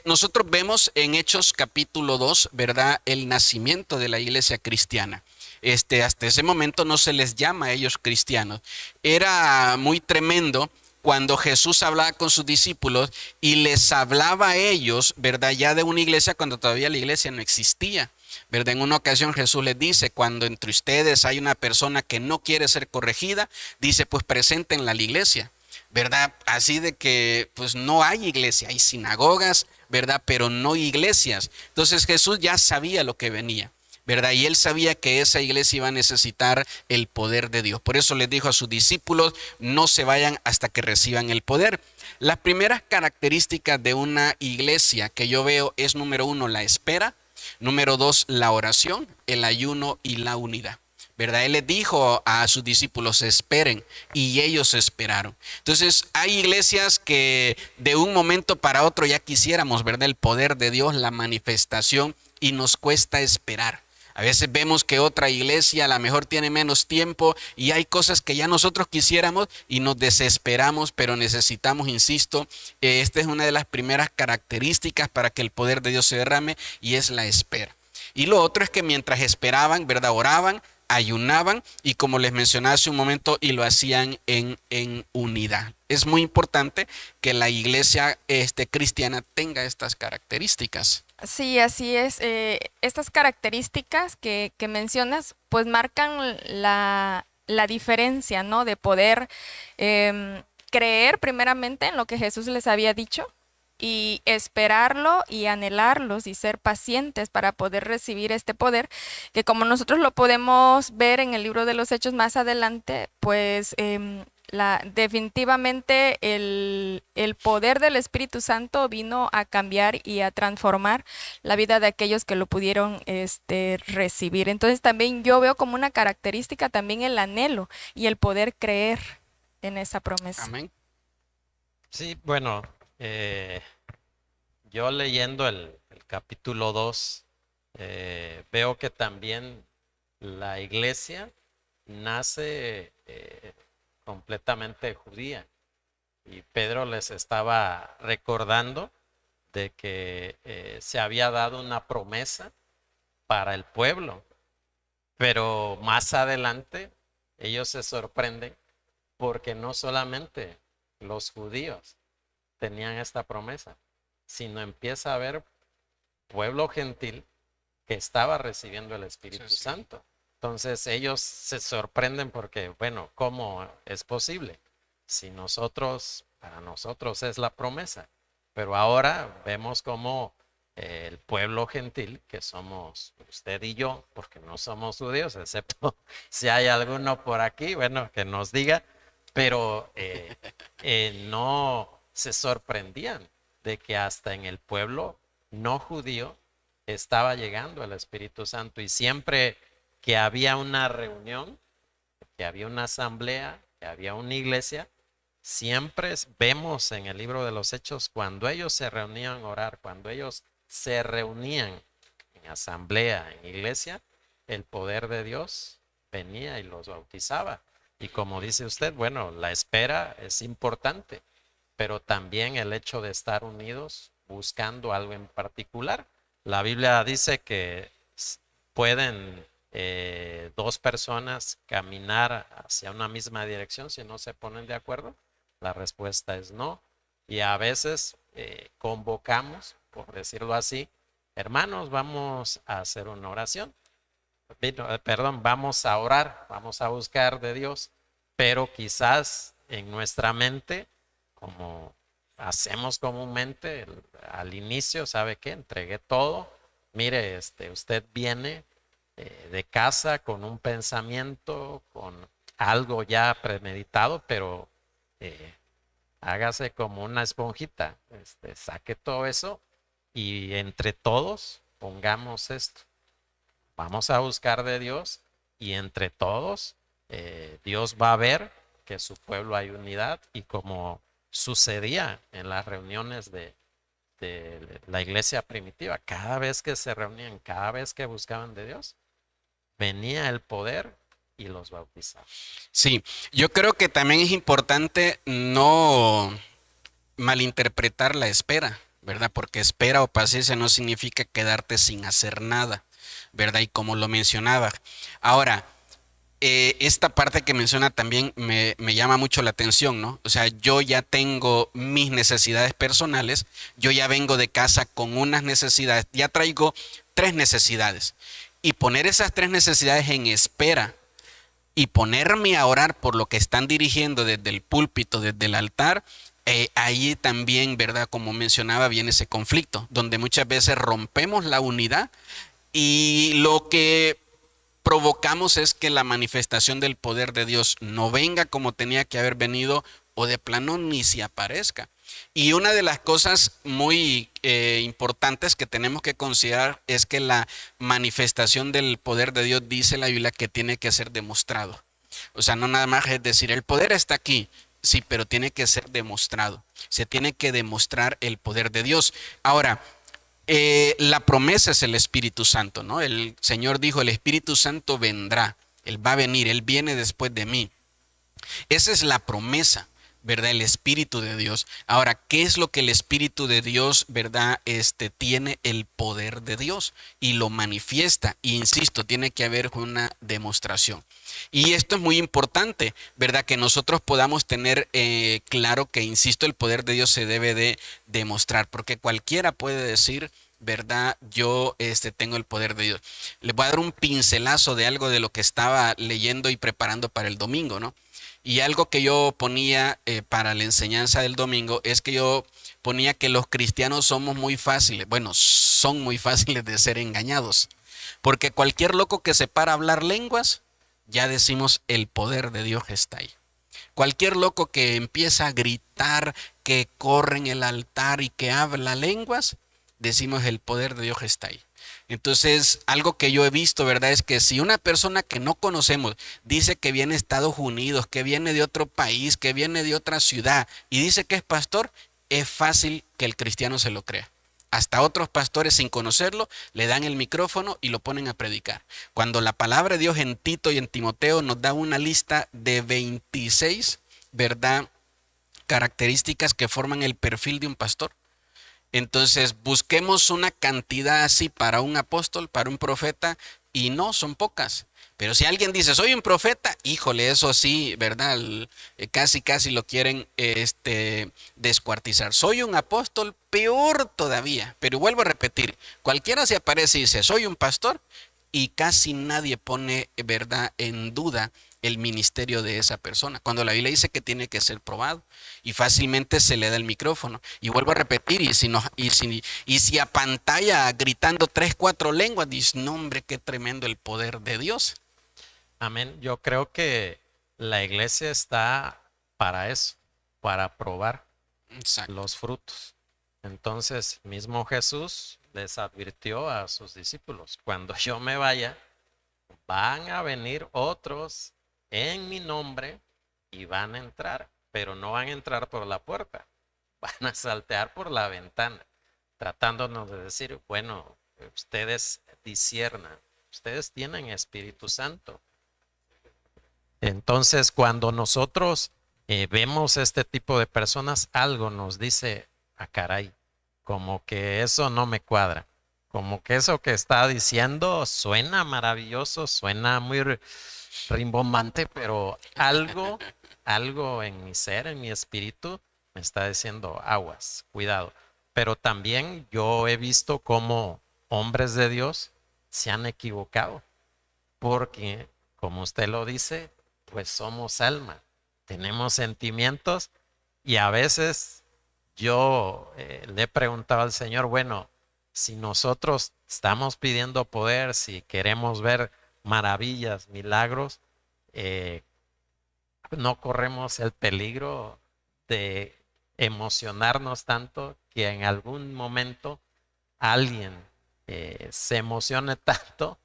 Nosotros vemos en Hechos capítulo 2, ¿verdad? El nacimiento de la iglesia cristiana. Hasta ese momento no se les llama a ellos cristianos. Era muy tremendo cuando Jesús hablaba con sus discípulos y les hablaba a ellos, ¿verdad? Ya de una iglesia cuando todavía la iglesia no existía. ¿Verdad? En una ocasión Jesús les dice, cuando entre ustedes hay una persona que no quiere ser corregida, dice, pues preséntenla a la iglesia. ¿Verdad? Así de que pues no hay iglesia, hay sinagogas, ¿verdad? Pero no iglesias. Entonces Jesús ya sabía lo que venía, ¿verdad? Y él sabía que esa iglesia iba a necesitar el poder de Dios. Por eso les dijo a sus discípulos, no se vayan hasta que reciban el poder. Las primeras características de una iglesia que yo veo es número uno, la espera. Número dos, la oración, el ayuno y la unidad. ¿Verdad? Él les dijo a sus discípulos, esperen, y ellos esperaron. Entonces, hay iglesias que de un momento para otro ya quisiéramos, ¿verdad? El poder de Dios, la manifestación, y nos cuesta esperar. A veces vemos que otra iglesia a lo mejor tiene menos tiempo y hay cosas que ya nosotros quisiéramos y nos desesperamos, pero necesitamos, insisto, esta es una de las primeras características para que el poder de Dios se derrame y es la espera. Y lo otro es que mientras esperaban, ¿verdad? Oraban, ayunaban y como les mencioné hace un momento, y lo hacían en unidad. Es muy importante que la iglesia cristiana tenga estas características. Sí, así es. Estas características que mencionas, pues marcan la diferencia, ¿no? De poder creer primeramente en lo que Jesús les había dicho y esperarlo y anhelarlos y ser pacientes para poder recibir este poder, que como nosotros lo podemos ver en el libro de los Hechos más adelante, pues definitivamente el poder del Espíritu Santo vino a cambiar y a transformar la vida de aquellos que lo pudieron recibir. Entonces también yo veo como una característica también el anhelo y el poder creer en esa promesa. Amén. Sí, bueno, eh, yo leyendo el capítulo 2 veo que también la iglesia nace completamente judía. Y Pedro les estaba recordando de que se había dado una promesa para el pueblo, pero más adelante ellos se sorprenden porque no solamente los judíos tenían esta promesa, sino empieza a haber pueblo gentil que estaba recibiendo el Espíritu Sí, sí. Santo. Entonces ellos se sorprenden porque, bueno, ¿cómo es posible? Si nosotros, para nosotros es la promesa, pero ahora vemos como el pueblo gentil, que somos usted y yo, porque no somos judíos, excepto si hay alguno por aquí, bueno, que nos diga, pero no se sorprendían de que hasta en el pueblo no judío estaba llegando el Espíritu Santo y siempre que había una reunión, que había una asamblea, que había una iglesia, siempre vemos en el libro de los Hechos cuando ellos se reunían a orar, cuando ellos se reunían en asamblea, en iglesia, el poder de Dios venía y los bautizaba. Y como dice usted, bueno, la espera es importante, pero también el hecho de estar unidos buscando algo en particular. La Biblia dice que pueden dos personas caminar hacia una misma dirección si no se ponen de acuerdo. La respuesta es no. Y a veces convocamos, por decirlo así, hermanos, vamos a hacer una oración. Perdón, vamos a orar, vamos a buscar de Dios, pero quizás en nuestra mente, como hacemos comúnmente al inicio, ¿sabe qué? Entregué todo. Mire, usted viene de casa con un pensamiento, con algo ya premeditado, pero eh, hágase como una esponjita, saque todo eso y entre todos pongamos esto. Vamos a buscar de Dios y entre todos Dios va a ver que su pueblo hay unidad y como sucedía en las reuniones de la iglesia primitiva, cada vez que se reunían, cada vez que buscaban de Dios, venía el poder y los bautizaba. Sí, yo creo que también es importante no malinterpretar la espera, ¿verdad? Porque espera o paciencia no significa quedarte sin hacer nada, ¿verdad? Y como lo mencionaba. Ahora, esta parte que menciona también me llama mucho la atención, ¿no? O sea, yo ya tengo mis necesidades personales, yo ya vengo de casa con unas necesidades, ya traigo tres necesidades. Y poner esas tres necesidades en espera y ponerme a orar por lo que están dirigiendo desde el púlpito, desde el altar, ahí también, ¿verdad? Como mencionaba, viene ese conflicto, donde muchas veces rompemos la unidad y lo que provocamos es que la manifestación del poder de Dios no venga como tenía que haber venido o de plano ni se aparezca. Y una de las cosas muy importantes que tenemos que considerar es que la manifestación del poder de Dios, dice la Biblia, que tiene que ser demostrado. O sea, no nada más es decir, el poder está aquí, sí, pero tiene que ser demostrado. Se tiene que demostrar el poder de Dios. Ahora, la promesa es el Espíritu Santo, ¿no? El Señor dijo, el Espíritu Santo vendrá, Él va a venir, Él viene después de mí. Esa es la promesa, ¿verdad? El Espíritu de Dios. Ahora, ¿qué es lo que el Espíritu de Dios, ¿verdad? Tiene el poder de Dios y lo manifiesta. Y insisto, tiene que haber una demostración. Y esto es muy importante, ¿verdad? Que nosotros podamos tener claro que, insisto, el poder de Dios se debe de demostrar, porque cualquiera puede decir, ¿verdad? Yo tengo el poder de Dios. Les voy a dar un pincelazo de algo de lo que estaba leyendo y preparando para el domingo, ¿no? Y algo que yo ponía para la enseñanza del domingo es que yo ponía que los cristianos somos muy fáciles, bueno, son muy fáciles de ser engañados, porque cualquier loco que se para a hablar lenguas, ya decimos el poder de Dios está ahí. Cualquier loco que empieza a gritar, que corre en el altar y que habla lenguas, decimos el poder de Dios está ahí. Entonces, algo que yo he visto, ¿verdad? Es que si una persona que no conocemos dice que viene de Estados Unidos, que viene de otro país, que viene de otra ciudad y dice que es pastor, es fácil que el cristiano se lo crea. Hasta otros pastores, sin conocerlo, le dan el micrófono y lo ponen a predicar. Cuando la palabra de Dios en Tito y en Timoteo nos da una lista de 26, ¿verdad?, características que forman el perfil de un pastor. Entonces, busquemos una cantidad así para un apóstol, para un profeta, y no, son pocas. Pero si alguien dice, soy un profeta, híjole, eso sí, ¿verdad? Casi lo quieren descuartizar. Soy un apóstol, peor todavía. Pero vuelvo a repetir, cualquiera se aparece y dice, soy un pastor, y casi nadie pone, ¿verdad?, en duda el ministerio de esa persona, cuando la Biblia dice que tiene que ser probado y fácilmente se le da el micrófono. Y vuelvo a repetir, y si a pantalla gritando 3, 4 lenguas, dices, no hombre, qué tremendo el poder de Dios. Amén. Yo creo que la iglesia está para eso, para probar Exacto. los frutos. Entonces, mismo Jesús les advirtió a sus discípulos, cuando yo me vaya, van a venir otros en mi nombre y van a entrar, pero no van a entrar por la puerta, van a saltear por la ventana, tratándonos de decir, bueno, ustedes disciernan, ustedes tienen Espíritu Santo. Entonces, cuando nosotros vemos este tipo de personas, algo nos dice, ah, caray, como que eso no me cuadra, como que eso que está diciendo suena maravilloso, suena muy rimbombante, pero algo en mi ser, en mi espíritu, me está diciendo aguas, cuidado. Pero también yo he visto cómo hombres de Dios se han equivocado, porque, como usted lo dice, pues somos alma, tenemos sentimientos y a veces yo le he preguntado al Señor, bueno, si nosotros estamos pidiendo poder, si queremos ver maravillas, milagros, no corremos el peligro de emocionarnos tanto que en algún momento alguien se emocione tanto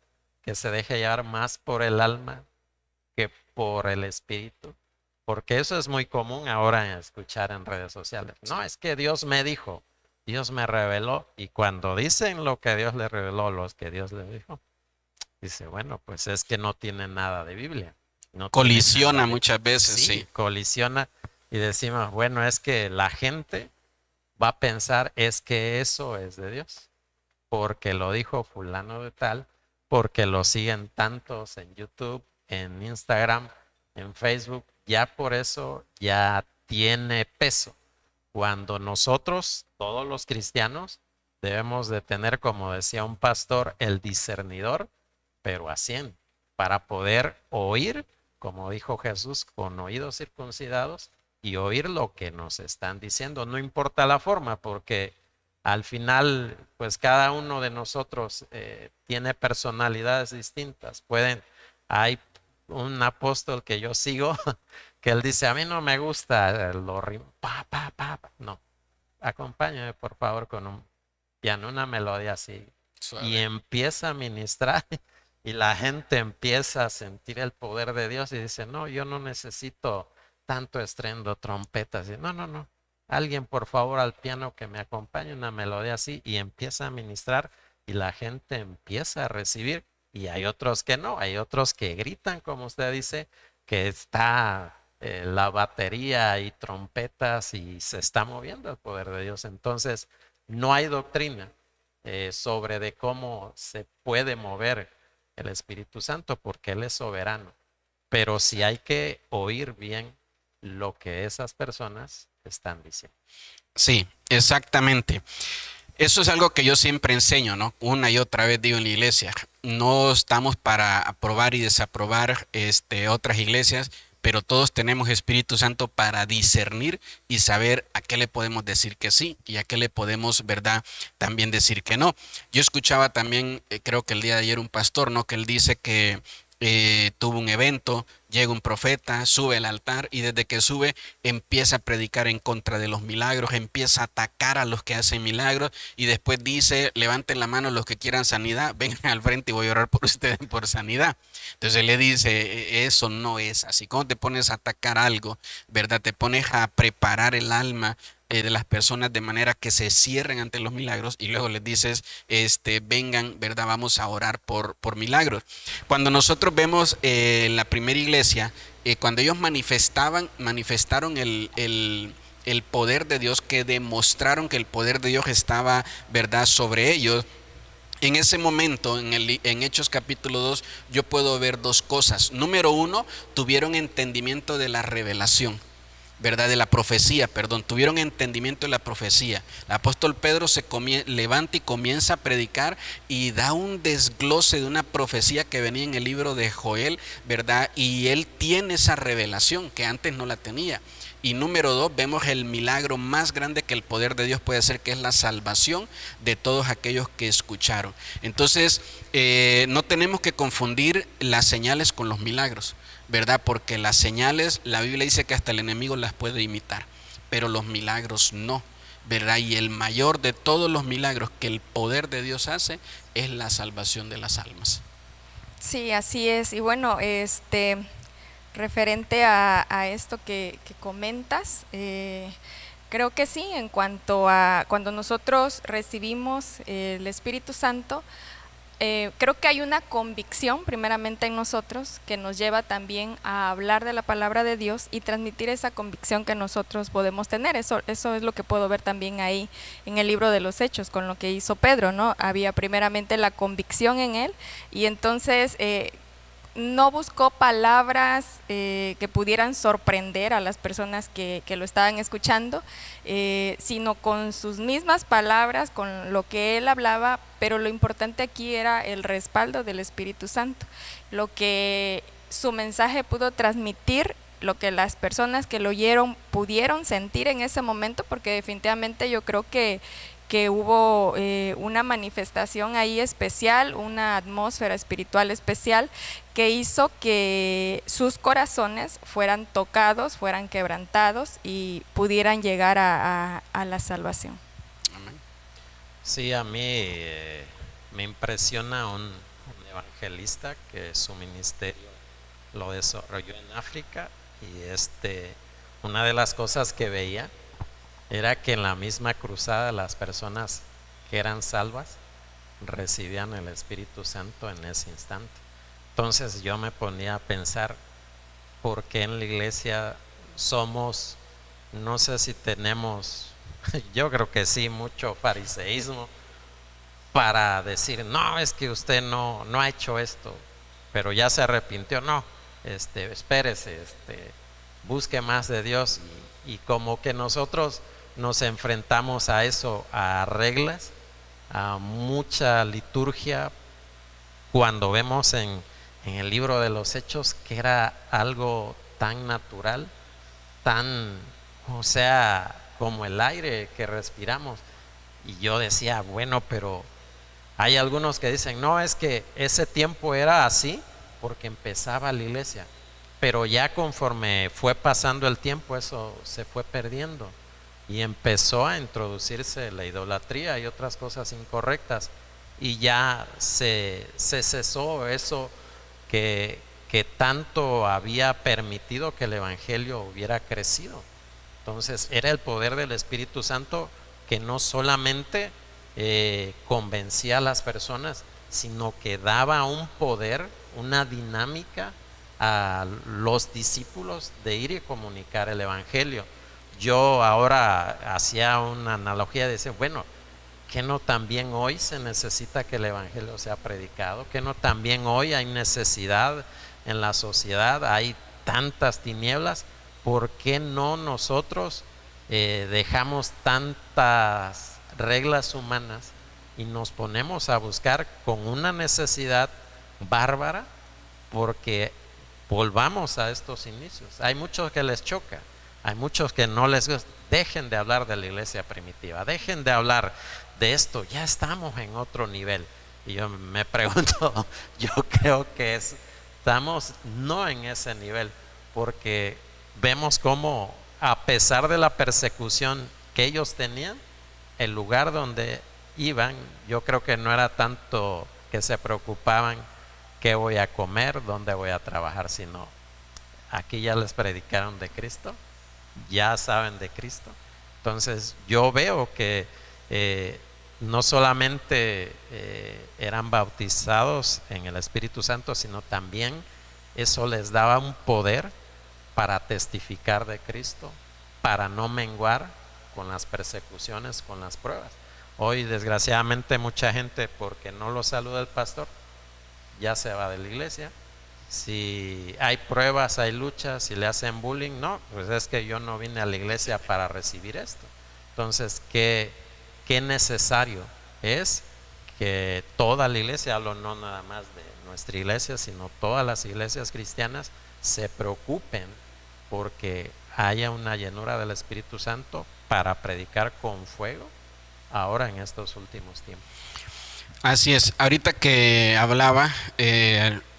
que se deje llevar más por el alma que por el espíritu, porque eso es muy común ahora escuchar en redes sociales. No, es que Dios me dijo, Dios me reveló, y cuando dicen lo que Dios le reveló, los que Dios le dijo, dice, bueno, pues es que no tiene nada de Biblia. No colisiona muchas veces, sí. Colisiona y decimos, bueno, es que la gente va a pensar es que eso es de Dios, porque lo dijo fulano de tal, porque lo siguen tantos en YouTube, en Instagram, en Facebook, ya por eso ya tiene peso. Cuando nosotros, todos los cristianos, debemos de tener, como decía un pastor, el discernidor, pero a 100, para poder oír, como dijo Jesús, con oídos circuncidados y oír lo que nos están diciendo. No importa la forma, porque al final, pues cada uno de nosotros tiene personalidades distintas. Hay un apóstol que yo sigo que él dice, a mí no me gusta lo pa, pa, pa, pa. No, acompáñame por favor con un piano, una melodía así. Suave. Y empieza a ministrar y la gente empieza a sentir el poder de Dios y dice, no, yo no necesito tanto estruendo, trompetas. Y, no, no, no. Alguien por favor al piano que me acompañe, una melodía así, y empieza a ministrar y la gente empieza a recibir. Y hay otros que no, hay otros que gritan, como usted dice, que está la batería y trompetas y se está moviendo el poder de Dios. Entonces, no hay doctrina sobre de cómo se puede mover el Espíritu Santo porque Él es soberano. Pero sí hay que oír bien lo que esas personas están diciendo. Sí, exactamente. Eso es algo que yo siempre enseño, ¿no? Una y otra vez digo en la iglesia. No estamos para aprobar y desaprobar otras iglesias, pero todos tenemos Espíritu Santo para discernir y saber a qué le podemos decir que sí y a qué le podemos, ¿verdad?, también decir que no. Yo escuchaba también, creo que el día de ayer un pastor, ¿no?, que él dice que tuvo un evento, llega un profeta, sube al altar y desde que sube empieza a predicar en contra de los milagros, empieza a atacar a los que hacen milagros y después dice, levanten la mano los que quieran sanidad, vengan al frente y voy a orar por ustedes por sanidad. Entonces él le dice, eso no es así. Cuando te pones a atacar algo, ¿verdad? Te pones a preparar el alma de las personas de manera que se cierren ante los milagros y luego les dices, vengan, ¿verdad? Vamos a orar por milagros. Cuando nosotros vemos la primera iglesia, cuando ellos manifestaron el poder de Dios, que demostraron que el poder de Dios estaba, ¿verdad?, sobre ellos. En ese momento, en Hechos capítulo 2, yo puedo ver dos cosas. Número uno, tuvieron entendimiento de la revelación, ¿verdad? De la profecía, perdón, tuvieron entendimiento de la profecía. El apóstol Pedro se levanta y comienza a predicar y da un desglose de una profecía que venía en el libro de Joel, ¿verdad? Y él tiene esa revelación que antes no la tenía. Y número dos, vemos el milagro más grande que el poder de Dios puede hacer, que es la salvación de todos aquellos que escucharon. Entonces, no tenemos que confundir las señales con los milagros, ¿verdad? Porque las señales, la Biblia dice que hasta el enemigo las puede imitar, pero los milagros no, ¿verdad? Y el mayor de todos los milagros que el poder de Dios hace es la salvación de las almas. Sí, así es. Y bueno, referente a esto que comentas, creo que sí, en cuanto a cuando nosotros recibimos el Espíritu Santo, creo que hay una convicción primeramente en nosotros que nos lleva también a hablar de la palabra de Dios y transmitir esa convicción que nosotros podemos tener. Eso es lo que puedo ver también ahí en el libro de los Hechos con lo que hizo Pedro, ¿no? Había primeramente la convicción en él y entonces no buscó palabras que pudieran sorprender a las personas que lo estaban escuchando, sino con sus mismas palabras, con lo que él hablaba, pero lo importante aquí era el respaldo del Espíritu Santo, lo que su mensaje pudo transmitir, lo que las personas que lo oyeron pudieron sentir en ese momento, porque definitivamente yo creo que hubo una manifestación ahí especial, una atmósfera espiritual especial que hizo que sus corazones fueran tocados, fueran quebrantados y pudieran llegar a la salvación. Amén. Sí, a mí me impresiona un evangelista que su ministerio lo desarrolló en África y una de las cosas que veía era que en la misma cruzada las personas que eran salvas recibían el Espíritu Santo en ese instante. Entonces yo me ponía a pensar, ¿por qué en la iglesia somos, no sé si tenemos Yo creo que sí, mucho fariseísmo para decir, no, es que usted no ha hecho esto, pero ya se arrepintió. No, espérese, busque más de Dios. Y como que nosotros nos enfrentamos a eso, a reglas, a mucha liturgia, cuando vemos en el libro de los Hechos que era algo tan natural, tan, o sea, como el aire que respiramos. Y yo decía, bueno, pero hay algunos que dicen, no, es que ese tiempo era así porque empezaba la iglesia, pero ya conforme fue pasando el tiempo eso se fue perdiendo y empezó a introducirse la idolatría y otras cosas incorrectas y ya se cesó eso que, que tanto había permitido que el Evangelio hubiera crecido. Entonces era el poder del Espíritu Santo que no solamente convencía a las personas, sino que daba un poder, una dinámica a los discípulos de ir y comunicar el Evangelio. Yo ahora hacía una analogía de decir, bueno, ¿que no también hoy se necesita que el Evangelio sea predicado? ¿Que no también hoy hay necesidad en la sociedad? Hay tantas tinieblas. ¿Por qué no nosotros dejamos tantas reglas humanas y nos ponemos a buscar con una necesidad bárbara? Porque volvamos a estos inicios. Hay muchos que les choca, hay muchos que no les gusta. Dejen de hablar de la iglesia primitiva, dejen de hablar de esto, ya estamos en otro nivel. Y yo me pregunto, yo creo que estamos no en ese nivel, porque vemos cómo a pesar de la persecución que ellos tenían, el lugar donde iban, yo creo que no era tanto que se preocupaban qué voy a comer, dónde voy a trabajar, sino aquí ya les predicaron de Cristo, ya saben de Cristo. Entonces yo veo que no solamente eran bautizados en el Espíritu Santo, sino también eso les daba un poder para testificar de Cristo, para no menguar con las persecuciones, con las pruebas. Hoy desgraciadamente mucha gente, porque no lo saluda el pastor, ya se va de la iglesia. Si hay pruebas, hay luchas, si le hacen bullying, no, pues es que yo no vine a la iglesia para recibir esto. Entonces, ¿qué necesario es que toda la iglesia, hablo no nada más de nuestra iglesia, sino todas las iglesias cristianas, se preocupen porque haya una llenura del Espíritu Santo para predicar con fuego ahora en estos últimos tiempos? Así es, ahorita que hablaba,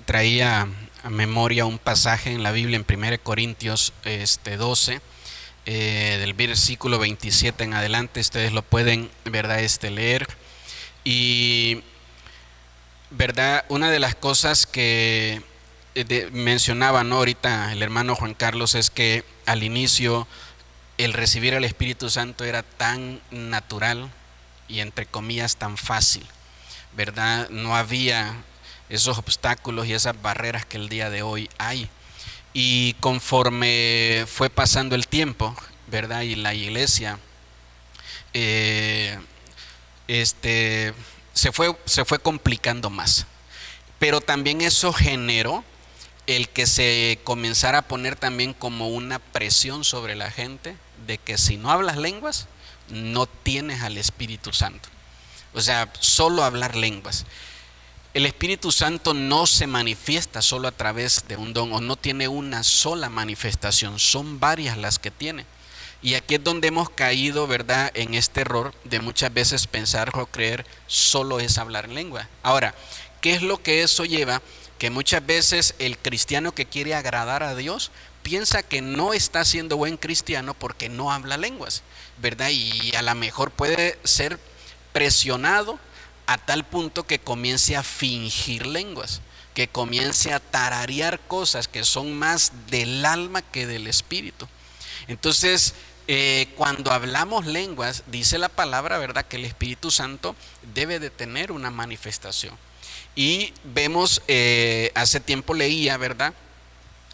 traía a memoria un pasaje en la Biblia en 1 Corintios 12, del versículo 27 en adelante. Ustedes lo pueden, ¿verdad? Leer. Y, ¿verdad? Una de las cosas que mencionaba, ¿no? Ahorita el hermano Juan Carlos, es que al inicio el recibir al Espíritu Santo era tan natural y entre comillas tan fácil, ¿verdad? No había esos obstáculos y esas barreras que el día de hoy hay. Y conforme fue pasando el tiempo, ¿verdad? Y la iglesia se fue complicando más. Pero también eso generó el que se comenzara a poner también como una presión sobre la gente de que si no hablas lenguas, no tienes al Espíritu Santo. O sea, solo hablar lenguas. El Espíritu Santo no se manifiesta solo a través de un don, o no tiene una sola manifestación, son varias las que tiene. Y aquí es donde hemos caído, ¿verdad?, en este error de muchas veces pensar o creer solo es hablar lengua. Ahora, ¿qué es lo que eso lleva? Que muchas veces el cristiano que quiere agradar a Dios piensa que no está siendo buen cristiano porque no habla lenguas, ¿verdad? Y a lo mejor puede ser presionado a tal punto que comience a fingir lenguas, que comience a tararear cosas que son más del alma que del espíritu. Entonces, cuando hablamos lenguas, dice la palabra, ¿verdad?, que el Espíritu Santo debe de tener una manifestación. Y vemos, hace tiempo leía, ¿verdad?,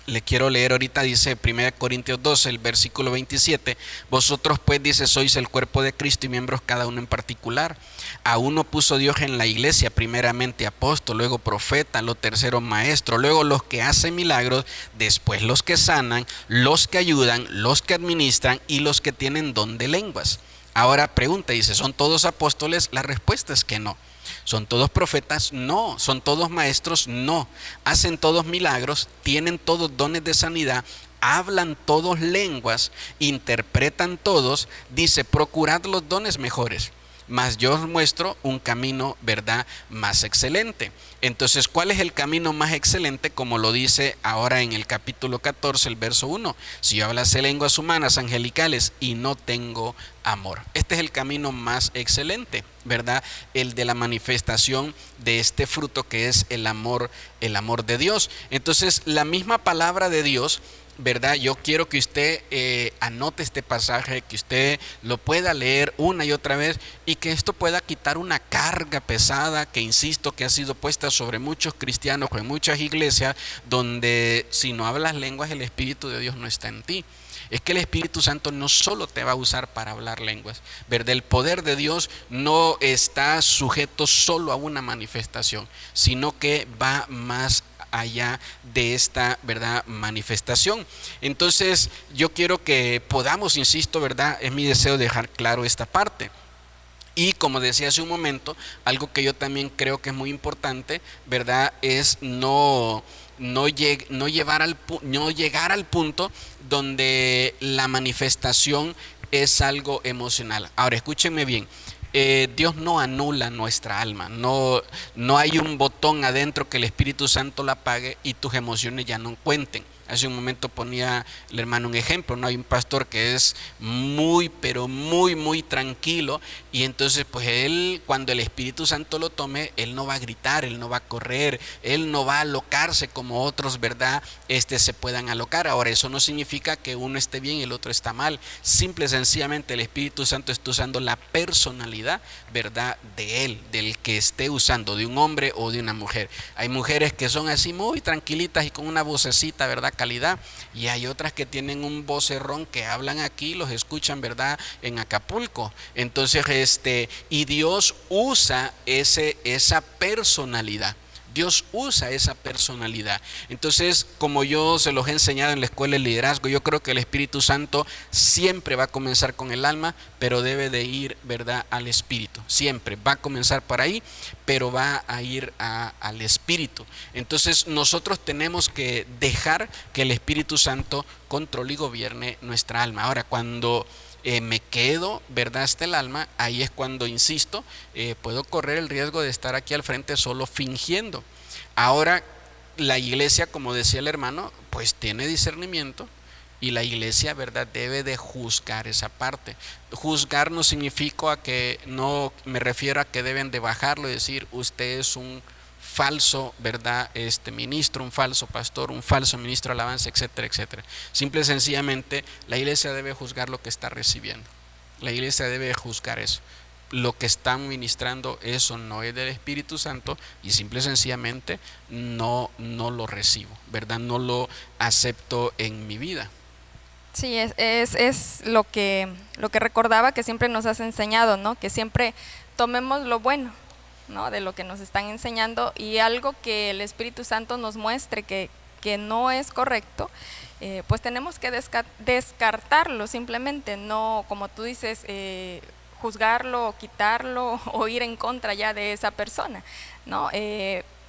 le quiero leer ahorita, dice 1 Corintios 12, el versículo 27, vosotros pues, dice, sois el cuerpo de Cristo y miembros cada uno en particular. A uno puso Dios en la iglesia, primeramente apóstol, luego profeta, lo tercero maestro, luego los que hacen milagros, después los que sanan, los que ayudan, los que administran y los que tienen don de lenguas. Ahora pregunta, dice, ¿son todos apóstoles? La respuesta es que no. ¿Son todos profetas? No. ¿Son todos maestros? No. ¿Hacen todos milagros? ¿Tienen todos dones de sanidad? ¿Hablan todos lenguas? ¿Interpretan todos? Dice, procurad los dones mejores, mas yo os muestro un camino, ¿verdad?, más excelente. Entonces, ¿cuál es el camino más excelente? Como lo dice ahora en el capítulo 14, el verso 1. Si yo hablase lenguas humanas, angelicales, y no tengo amor. Este es el camino más excelente, ¿verdad? El de la manifestación de este fruto que es el amor de Dios. Entonces, la misma palabra de Dios, ¿verdad? Yo quiero que usted anote este pasaje, que usted lo pueda leer una y otra vez y que esto pueda quitar una carga pesada que, insisto, que ha sido puesta sobre muchos cristianos o en muchas iglesias, donde si no hablas lenguas, el Espíritu de Dios no está en ti. Es que el Espíritu Santo no solo te va a usar para hablar lenguas, ¿verdad? El poder de Dios no está sujeto solo a una manifestación, sino que va más allá de esta, ¿verdad?, manifestación. Entonces yo quiero que podamos, insisto, ¿verdad?, es mi deseo dejar claro esta parte. Y como decía hace un momento, algo que yo también creo que es muy importante, ¿verdad?, es no llegar al punto donde la manifestación es algo emocional. Ahora, escúchenme bien. Dios no anula nuestra alma, no hay un botón adentro que el Espíritu Santo la apague y tus emociones ya no cuenten. Hace un momento ponía el hermano un ejemplo, ¿no? Hay un pastor que es muy, pero muy, muy tranquilo, y entonces pues él, cuando el Espíritu Santo lo tome, él no va a gritar, él no va a correr, él no va a alocarse como otros, ¿verdad?, se puedan alocar. Ahora, eso no significa que uno esté bien y el otro está mal. Simple y sencillamente el Espíritu Santo está usando la personalidad, ¿verdad?, de él, del que esté usando, de un hombre o de una mujer. Hay mujeres que son así muy tranquilitas y con una vocecita, ¿verdad?, calidad, y hay otras que tienen un vocerrón que hablan aquí, los escuchan, ¿verdad?, en Acapulco. Entonces, y Dios usa esa personalidad. Dios usa esa personalidad. Entonces, como yo se los he enseñado en la escuela de liderazgo, yo creo que el Espíritu Santo siempre va a comenzar con el alma, pero debe de ir, ¿verdad?, al espíritu. Siempre va a comenzar por ahí, pero va a ir al espíritu. Entonces, nosotros tenemos que dejar que el Espíritu Santo controle y gobierne nuestra alma. Ahora, cuando me quedo, ¿verdad?, hasta el alma, ahí es cuando, insisto, puedo correr el riesgo de estar aquí al frente solo fingiendo. Ahora, la iglesia, como decía el hermano, pues tiene discernimiento, y la iglesia, ¿verdad?, debe de juzgar esa parte. Juzgar no significa no me refiero a que deben de bajarlo y decir, usted es un falso, ¿verdad?, ministro, un falso pastor, un falso ministro de alabanza, etcétera, etcétera. Simple y sencillamente, la iglesia debe juzgar lo que está recibiendo. La iglesia debe juzgar eso. Lo que están ministrando, eso no es del Espíritu Santo, y simple y sencillamente no lo recibo, ¿verdad? No lo acepto en mi vida. Sí, es lo que recordaba que siempre nos has enseñado, ¿no? Que siempre tomemos lo bueno, ¿no?, de lo que nos están enseñando, y algo que el Espíritu Santo nos muestre que no es correcto, pues tenemos que descartarlo simplemente, no, como tú dices, juzgarlo, quitarlo o ir en contra ya de esa persona, ¿no?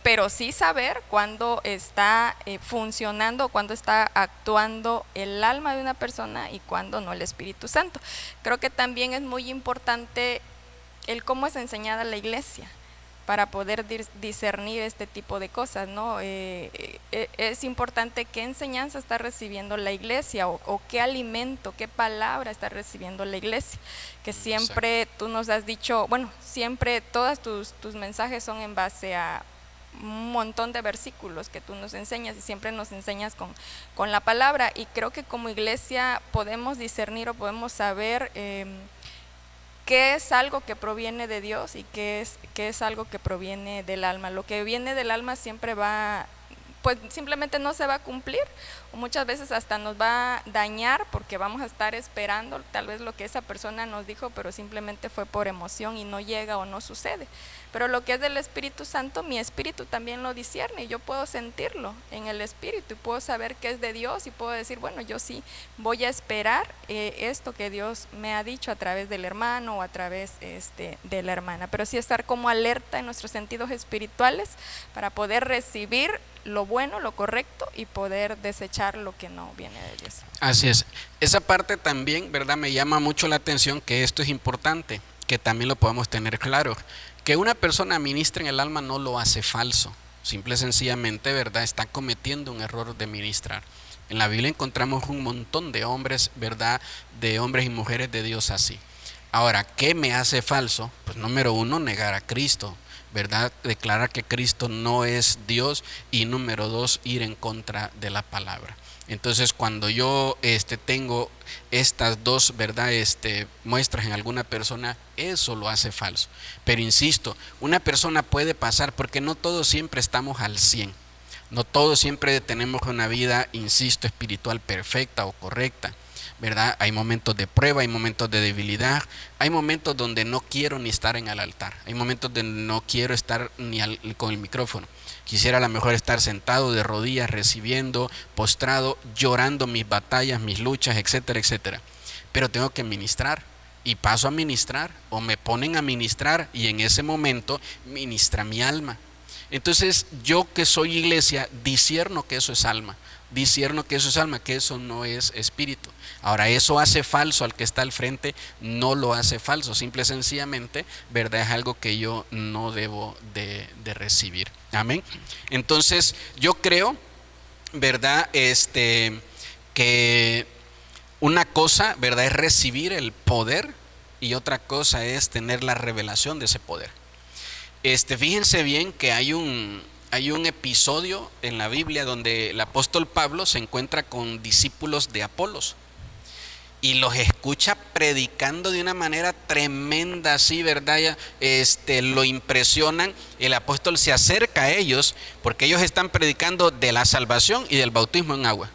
Pero sí saber cuándo está funcionando, cuándo está actuando el alma de una persona y cuándo no el Espíritu Santo. Creo que también es muy importante el cómo es enseñada la iglesia para poder discernir este tipo de cosas, ¿no? Es importante qué enseñanza está recibiendo la iglesia, o qué alimento, qué palabra está recibiendo la iglesia. Que siempre tú nos has dicho, bueno, siempre todos tus mensajes son en base a un montón de versículos que tú nos enseñas, y siempre nos enseñas con la palabra, y creo que como iglesia podemos discernir o podemos saber qué es algo que proviene de Dios y qué es algo que proviene del alma. Lo que viene del alma siempre va pues simplemente no se va a cumplir, o muchas veces hasta nos va a dañar porque vamos a estar esperando tal vez lo que esa persona nos dijo, pero simplemente fue por emoción y no llega o no sucede. Pero lo que es del Espíritu Santo, mi espíritu también lo discierne, y yo puedo sentirlo en el espíritu y puedo saber que es de Dios y puedo decir, bueno, yo sí voy a esperar esto que Dios me ha dicho a través del hermano o a través de la hermana, pero sí estar como alerta en nuestros sentidos espirituales para poder recibir lo bueno, lo correcto, y poder desechar lo que no viene de Dios. Así es. Esa parte también, ¿verdad? Me llama mucho la atención, que esto es importante, que también lo podamos tener claro. Que una persona ministre en el alma no lo hace falso. Simple y sencillamente, ¿verdad? Está cometiendo un error de ministrar. En la Biblia encontramos un montón de hombres, ¿verdad? De hombres y mujeres de Dios así. Ahora, ¿qué me hace falso? Pues número uno, negar a Cristo, ¿verdad? Declarar que Cristo no es Dios, y número dos, ir en contra de la palabra. Entonces, cuando yo tengo estas dos, ¿verdad? Muestras en alguna persona, eso lo hace falso. Pero insisto, una persona puede pasar, porque no todos siempre estamos al 100. No todos siempre tenemos una vida, insisto, espiritual perfecta o correcta, ¿verdad? Hay momentos de prueba, hay momentos de debilidad, hay momentos donde no quiero ni estar en el altar, hay momentos donde no quiero estar ni con el micrófono. Quisiera a lo mejor estar sentado de rodillas, recibiendo, postrado, llorando mis batallas, mis luchas, etcétera, etcétera. Pero tengo que ministrar, y paso a ministrar, o me ponen a ministrar, y en ese momento ministra mi alma. Entonces, yo que soy iglesia, discierno que eso es alma, que eso no es espíritu. Ahora, eso hace falso al que está al frente, no lo hace falso, simple y sencillamente, ¿verdad? Es algo que yo no debo de recibir. Amén. Entonces, yo creo, ¿verdad? Que una cosa, ¿verdad?, es recibir el poder, y otra cosa es tener la revelación de ese poder. Fíjense bien que hay un episodio en la Biblia donde el apóstol Pablo se encuentra con discípulos de Apolos y los escucha predicando de una manera tremenda, así, ¿verdad? Lo impresionan. El apóstol se acerca a ellos porque ellos están predicando de la salvación y del bautismo en agua.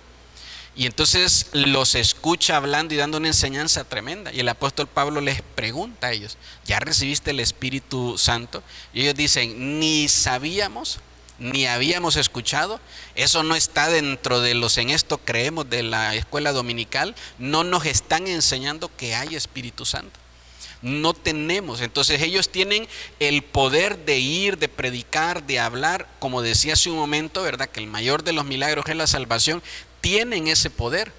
Y entonces los escucha hablando y dando una enseñanza tremenda. Y el apóstol Pablo les pregunta a ellos, ¿ya recibiste el Espíritu Santo? Y ellos dicen, ni sabíamos, ni habíamos escuchado. Eso no está dentro de los en esto creemos de la escuela dominical. No nos están enseñando que hay Espíritu Santo. No tenemos. Entonces ellos tienen el poder de ir, de predicar, de hablar. Como decía hace un momento, ¿verdad?, que el mayor de los milagros es la salvación. Tienen ese poder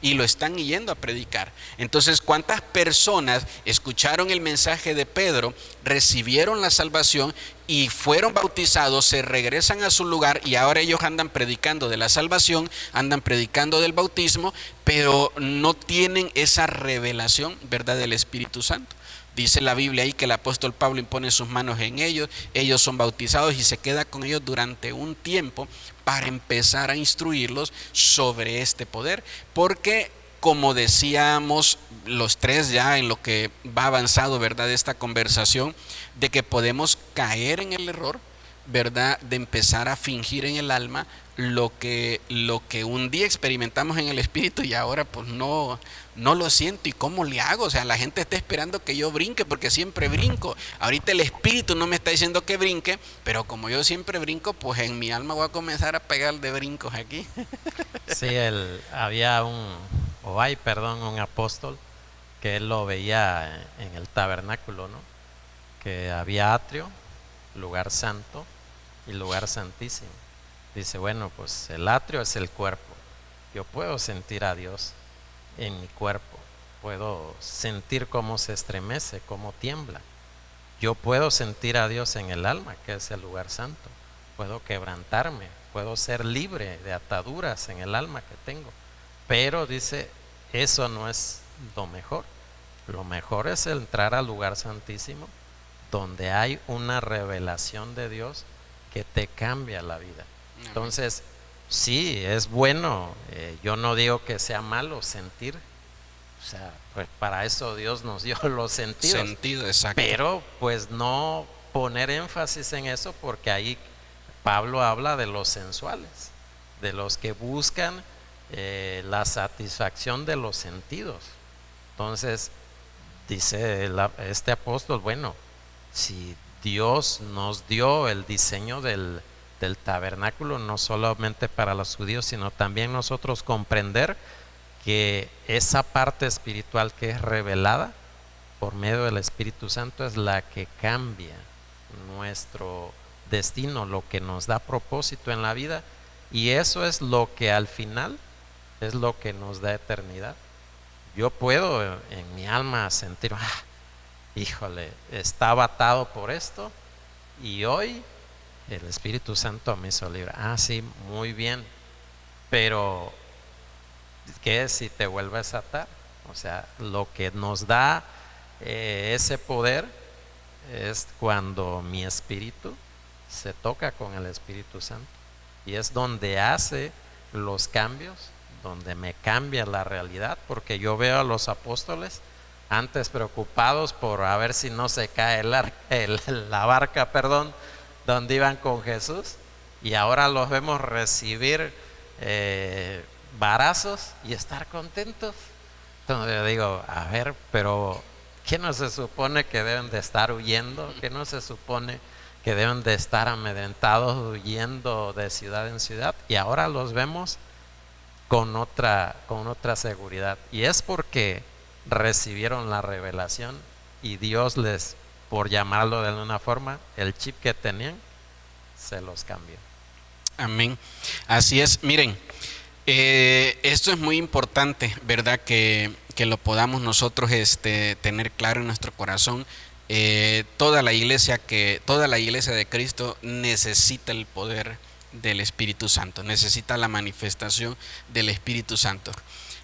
y lo están yendo a predicar. Entonces, ¿cuántas personas escucharon el mensaje de Pedro, recibieron la salvación y fueron bautizados, se regresan a su lugar y ahora ellos andan predicando de la salvación, andan predicando del bautismo, pero no tienen esa revelación, ¿verdad?, del Espíritu Santo? Dice la Biblia ahí que el apóstol Pablo impone sus manos en ellos, ellos son bautizados y se queda con ellos durante un tiempo para empezar a instruirlos sobre este poder, porque como decíamos los tres ya en lo que va avanzado, ¿verdad?, de esta conversación, de que podemos caer en el error, ¿verdad?, de empezar a fingir en el alma lo que un día experimentamos en el espíritu y ahora pues no lo siento. ¿Y cómo le hago? O sea, la gente está esperando que yo brinque porque siempre brinco. Ahorita el espíritu no me está diciendo que brinque, pero como yo siempre brinco, pues en mi alma voy a comenzar a pegar de brincos aquí. Sí, había un apóstol que él lo veía en el tabernáculo, ¿no? Que había atrio, lugar santo y lugar santísimo. Dice, bueno, pues el atrio es el cuerpo. Yo puedo sentir a Dios en mi cuerpo. Puedo sentir cómo se estremece, cómo tiembla. Yo puedo sentir a Dios en el alma, que es el lugar santo. Puedo quebrantarme, puedo ser libre de ataduras en el alma que tengo. Pero dice, eso no es lo mejor. Lo mejor es entrar al lugar santísimo, donde hay una revelación de Dios que te cambia la vida. Entonces, sí, es bueno, yo no digo que sea malo sentir, o sea, pues para eso Dios nos dio los sentidos. Sentido, exacto. Pero pues no poner énfasis en eso, porque ahí Pablo habla de los sensuales. de los que buscan la satisfacción de los sentidos. Entonces, dice este apóstol, bueno, si Dios nos dio el diseño del tabernáculo, no solamente para los judíos, sino también nosotros comprender que esa parte espiritual que es revelada por medio del Espíritu Santo es la que cambia nuestro destino, lo que nos da propósito en la vida, y eso es lo que al final es lo que nos da eternidad. Yo puedo en mi alma sentir, híjole, estaba atado por esto y hoy el Espíritu Santo me hizo libre. Sí, muy bien, pero ¿qué si te vuelves a atar? O sea, lo que nos da ese poder es cuando mi espíritu se toca con el Espíritu Santo, y es donde hace los cambios, donde me cambia la realidad, porque yo veo a los apóstoles antes preocupados por a ver si no se cae la barca, donde iban con Jesús, y ahora los vemos recibir varazos y estar contentos. Entonces yo digo, a ver, pero ¿qué no se supone que deben de estar huyendo? ¿Qué no se supone que deben de estar amedrentados, huyendo de ciudad en ciudad? Y ahora los vemos con otra seguridad, y es porque recibieron la revelación y Dios les, por llamarlo de alguna forma, el chip que tenían se los cambió. Amén. Así es. Miren, esto es muy importante, ¿verdad? Que lo podamos nosotros tener claro en nuestro corazón. Toda la iglesia de Cristo necesita el poder del Espíritu Santo, necesita la manifestación del Espíritu Santo.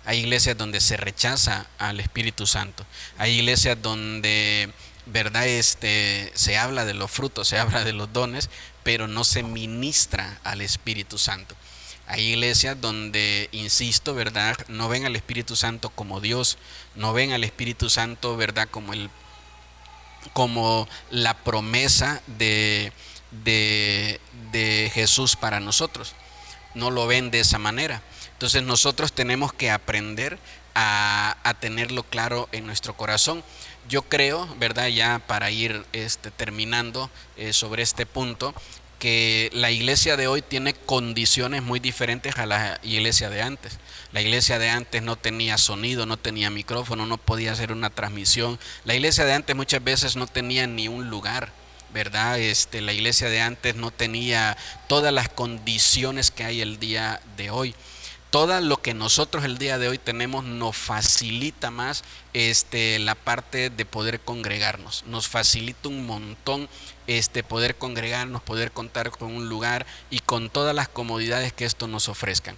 Hay iglesias donde se rechaza al Espíritu Santo, hay iglesias donde, ¿verdad? Se habla de los frutos, se habla de los dones, pero no se ministra al Espíritu Santo. Hay iglesias donde, insisto, ¿verdad? No ven al Espíritu Santo como Dios, no ven al Espíritu Santo, ¿verdad? Como la promesa de Jesús para nosotros. No lo ven de esa manera. Entonces nosotros tenemos que aprender a tenerlo claro en nuestro corazón. Yo creo, ¿verdad? Ya para ir terminando sobre este punto, que la iglesia de hoy tiene condiciones muy diferentes a la iglesia de antes. La iglesia de antes no tenía sonido, no tenía micrófono, no podía hacer una transmisión. La iglesia de antes muchas veces no tenía ni un lugar, ¿verdad? La iglesia de antes no tenía todas las condiciones que hay el día de hoy. Todo lo que nosotros el día de hoy tenemos nos facilita más la parte de poder congregarnos, nos facilita un montón poder congregarnos, poder contar con un lugar y con todas las comodidades que esto nos ofrezcan.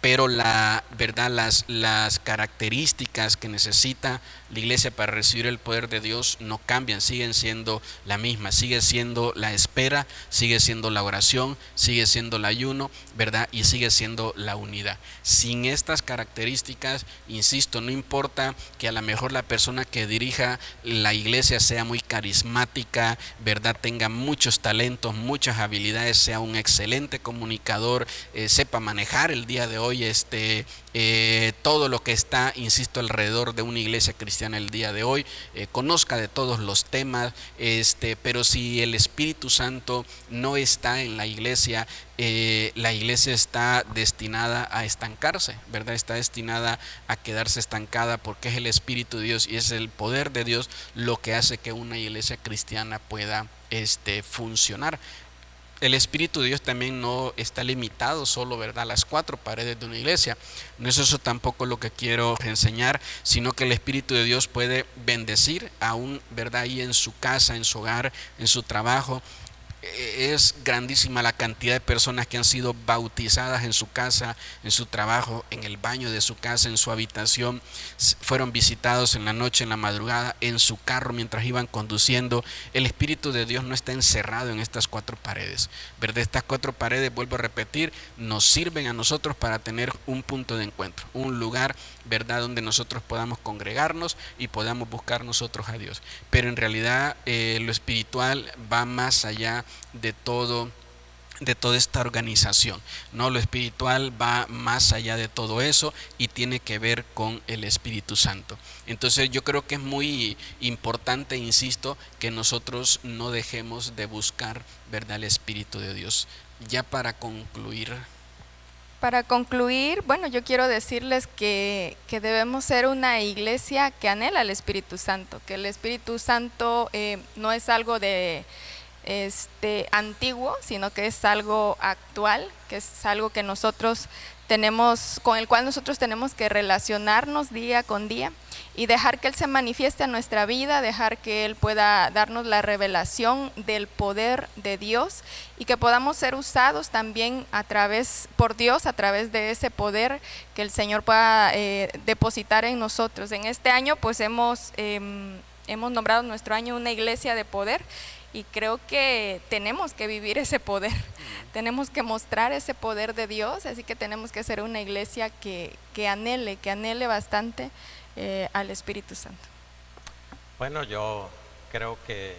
Pero la verdad, las características que necesita la iglesia para recibir el poder de Dios no cambian, siguen siendo la misma, sigue siendo la espera, sigue siendo la oración, sigue siendo el ayuno, ¿verdad? Y sigue siendo la unidad. Sin estas características, insisto, no importa que a lo mejor la persona que dirija la iglesia sea muy carismática, ¿verdad? Tenga muchos talentos, muchas habilidades, sea un excelente comunicador, sepa manejar el día de hoy todo lo que está, insisto, alrededor de una iglesia cristiana el día de hoy, conozca de todos los temas, pero si el Espíritu Santo no está en la iglesia está destinada a estancarse, ¿verdad? Está destinada a quedarse estancada, porque es el Espíritu de Dios y es el poder de Dios lo que hace que una iglesia cristiana pueda funcionar. El Espíritu de Dios también no está limitado solo, ¿verdad?, a las cuatro paredes de una iglesia. No es eso tampoco lo que quiero enseñar, sino que el Espíritu de Dios puede bendecir aún, ¿verdad?, ahí en su casa, en su hogar, en su trabajo. Es grandísima la cantidad de personas que han sido bautizadas en su casa, en su trabajo, en el baño de su casa, en su habitación. Fueron visitados en la noche, en la madrugada, en su carro mientras iban conduciendo. El Espíritu de Dios no está encerrado en estas cuatro paredes, ¿verdad? Estas cuatro paredes, vuelvo a repetir, nos sirven a nosotros para tener un punto de encuentro, un lugar, ¿verdad?, donde nosotros podamos congregarnos y podamos buscar nosotros a Dios. Pero en realidad lo espiritual va más allá de todo de toda esta organización, ¿no? Lo espiritual va más allá de todo eso y tiene que ver con el Espíritu Santo. Entonces yo creo que es muy importante, insisto, que nosotros no dejemos de buscar, ¿verdad?, el Espíritu de Dios. Ya para concluir. Para concluir, bueno, yo quiero decirles que debemos ser una iglesia que anhela al Espíritu Santo, que el Espíritu Santo no es algo de antiguo, sino que es algo actual, que es algo que nosotros tenemos, con el cual nosotros tenemos que relacionarnos día con día y dejar que Él se manifieste en nuestra vida, dejar que Él pueda darnos la revelación del poder de Dios y que podamos ser usados también por Dios a través de ese poder que el Señor pueda depositar en nosotros. En este año pues hemos nombrado nuestro año una iglesia de poder. Y creo que tenemos que vivir ese poder, tenemos que mostrar ese poder de Dios, así que tenemos que ser una iglesia que anhele bastante al Espíritu Santo. Bueno, yo creo que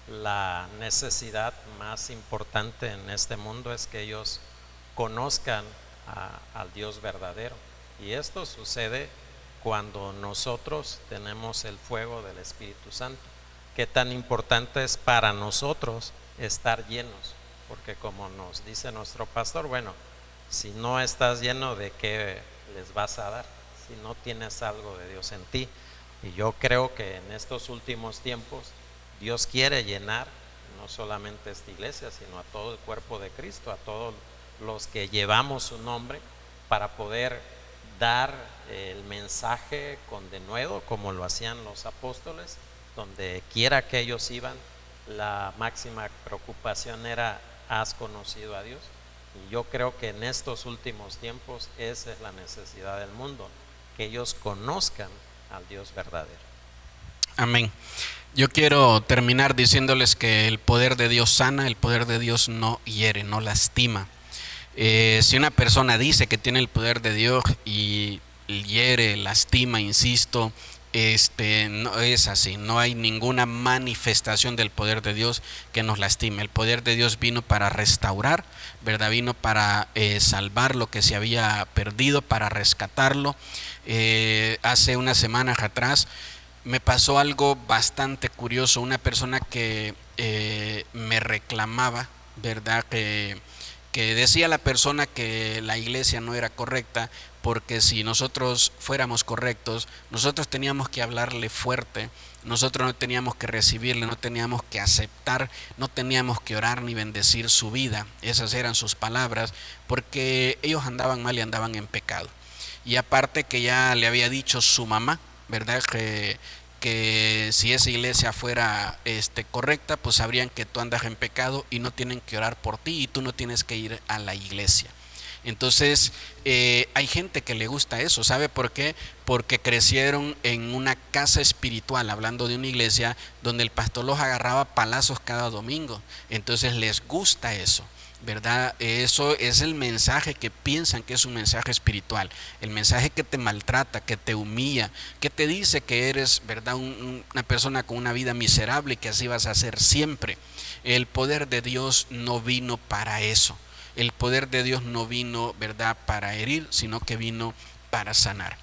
la necesidad más importante en este mundo es que ellos conozcan al Dios verdadero. Y esto sucede cuando nosotros tenemos el fuego del Espíritu Santo. Qué tan importante es para nosotros estar llenos, porque como nos dice nuestro pastor, bueno, si no estás lleno, ¿de qué les vas a dar? Si no tienes algo de Dios en ti. Y yo creo que en estos últimos tiempos Dios quiere llenar no solamente esta iglesia, sino a todo el cuerpo de Cristo, a todos los que llevamos su nombre, para poder dar el mensaje con denuedo, como lo hacían los apóstoles. Donde quiera que ellos iban, la máxima preocupación era: ¿has conocido a Dios? Y yo creo que en estos últimos tiempos esa es la necesidad del mundo, que ellos conozcan al Dios verdadero. Amén. Yo quiero terminar diciéndoles que el poder de Dios sana, el poder de Dios no hiere, no lastima. Si una persona dice que tiene el poder de Dios y hiere, lastima, insisto, no es así. No hay ninguna manifestación del poder de Dios que nos lastime. El poder de Dios vino para restaurar, ¿verdad? Vino para salvar lo que se había perdido, para rescatarlo. Hace unas semanas atrás me pasó algo bastante curioso. Una persona que me reclamaba, ¿verdad?, que decía la persona que la iglesia no era correcta, porque si nosotros fuéramos correctos, nosotros teníamos que hablarle fuerte, nosotros no teníamos que recibirle, no teníamos que aceptar, no teníamos que orar ni bendecir su vida. Esas eran sus palabras, porque ellos andaban mal y andaban en pecado. Y aparte que ya le había dicho su mamá, ¿verdad?, que si esa iglesia fuera correcta, pues sabrían que tú andas en pecado y no tienen que orar por ti y tú no tienes que ir a la iglesia. Entonces hay gente que le gusta eso. ¿Sabe por qué? Porque crecieron en una casa espiritual, hablando de una iglesia donde el pastor los agarraba a palazos cada domingo. Entonces les gusta eso, ¿verdad? Eso es el mensaje que piensan que es un mensaje espiritual, el mensaje que te maltrata, que te humilla, que te dice que eres, ¿verdad?, una persona con una vida miserable y que así vas a ser siempre. El poder de Dios no vino para eso. El poder de Dios no vino, ¿verdad?, para herir, sino que vino para sanar.